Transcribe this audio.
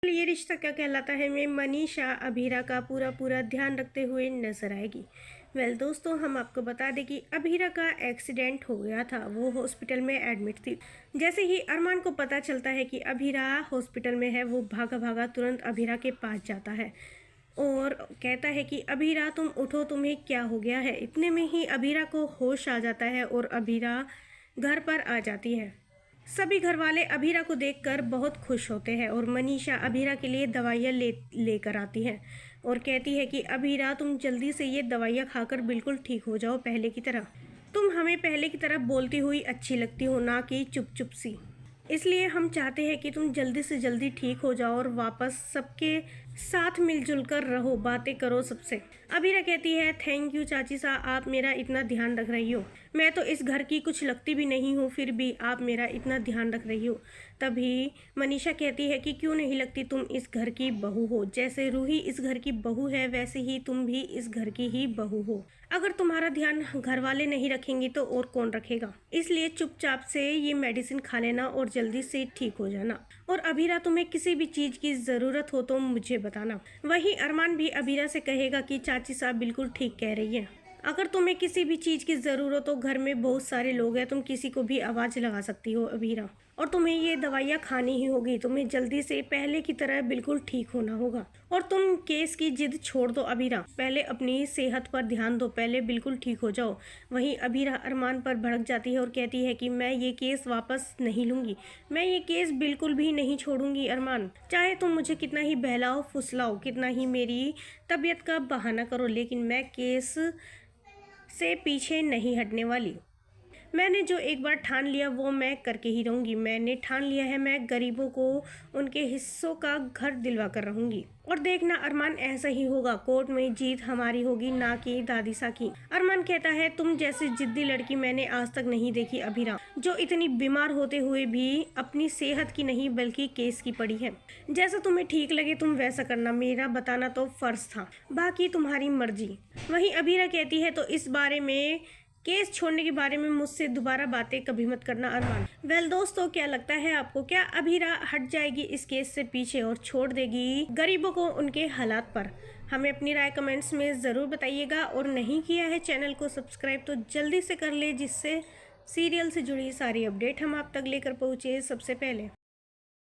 ये रिश्ता क्या कहलाता है में मनीषा अभीरा का पूरा ध्यान रखते हुए नजर आएगी। दोस्तों, हम आपको बता दें कि अभीरा का एक्सीडेंट हो गया था, वो हॉस्पिटल में एडमिट थी। जैसे ही अरमान को पता चलता है कि अभीरा हॉस्पिटल में है, वो भागा भागा तुरंत अभीरा के पास जाता है और कहता है कि अभीरा तुम उठो, तुम्हें क्या हो गया है। इतने में ही अभीरा को होश आ जाता है और अभीरा घर पर आ जाती है। सभी घर वाले अभीरा को देखकर बहुत खुश होते हैं और मनीषा अभीरा के लिए दवाइयाँ लेकर आती है और कहती है कि अभीरा तुम जल्दी से ये दवाइयाँ खाकर बिल्कुल ठीक हो जाओ, पहले की तरह। तुम हमें पहले की तरह बोलती हुई अच्छी लगती हो, ना कि चुप चुप सी। इसलिए हम चाहते हैं कि तुम जल्दी से जल्दी ठीक हो जाओ और वापस सबके साथ मिलजुल कर रहो, बातें करो सबसे। अभीरा कहती है थैंक यू चाची साहब, आप मेरा इतना ध्यान रख रही हो। मैं तो इस घर की कुछ लगती भी नहीं हूँ, फिर भी आप मेरा इतना ध्यान रख रही हो। तभी मनीषा कहती है कि क्यों नहीं लगती, तुम इस घर की बहू हो। जैसे रूही इस घर की बहू है, वैसे ही तुम भी इस घर की ही बहू हो। अगर तुम्हारा ध्यान घर वाले नहीं रखेंगे तो और कौन रखेगा। इसलिए चुपचाप से ये मेडिसिन खा लेना और जल्दी से ठीक हो जाना। और अभीरा तुम्हें किसी भी चीज की जरूरत हो तो मुझे बताना। वहीं अरमान भी अभीरा से कहेगा कि चाची साहब बिल्कुल ठीक कह रही है, अगर तुम्हें किसी भी चीज की जरूरत हो, घर में बहुत सारे लोग हैं, तुम किसी को भी आवाज लगा सकती हो अभीरा। और तुम्हें ये दवाइयाँ खानी ही होगी, तुम्हें जल्दी से पहले की तरह बिल्कुल ठीक होना होगा। और तुम केस की जिद छोड़ दो अभीरा, पहले अपनी सेहत पर ध्यान दो, पहले बिल्कुल ठीक हो जाओ। वहीं अभीरा अरमान पर भड़क जाती है और कहती है कि मैं ये केस वापस नहीं लूंगी, मैं ये केस बिल्कुल भी नहीं छोड़ूंगी अरमान। चाहे तुम मुझे कितना ही बहलाओ फुसलाओ, कितना ही मेरी तबीयत का बहाना करो, लेकिन मैं केस से पीछे नहीं हटने वाली। मैंने जो एक बार ठान लिया वो मैं करके ही रहूँगी। मैंने ठान लिया है, मैं गरीबों को उनके हिस्सों का घर दिलवा कर रहूँगी। और देखना अरमान, ऐसा ही होगा, कोर्ट में जीत हमारी होगी, ना कि दादीसा की। अरमान कहता है तुम जैसी जिद्दी लड़की मैंने आज तक नहीं देखी अभीरा, जो इतनी बीमार होते हुए भी अपनी सेहत की नहीं बल्कि केस की पड़ी है। जैसा तुम्हें ठीक लगे तुम वैसा करना, मेरा बताना तो फर्ज था, बाकी तुम्हारी मर्जी। वहीं अभीरा कहती है तो इस बारे में, केस छोड़ने के बारे में मुझसे दोबारा बातें कभी मत करना अरमान। दोस्तों, क्या लगता है आपको, क्या अभीरा हट जाएगी इस केस से पीछे और छोड़ देगी गरीबों को उनके हालात पर? हमें अपनी राय कमेंट्स में ज़रूर बताइएगा और नहीं किया है चैनल को सब्सक्राइब तो जल्दी से कर ले, जिससे सीरियल से जुड़ी सारी अपडेट हम आप तक लेकर पहुँचे सबसे पहले।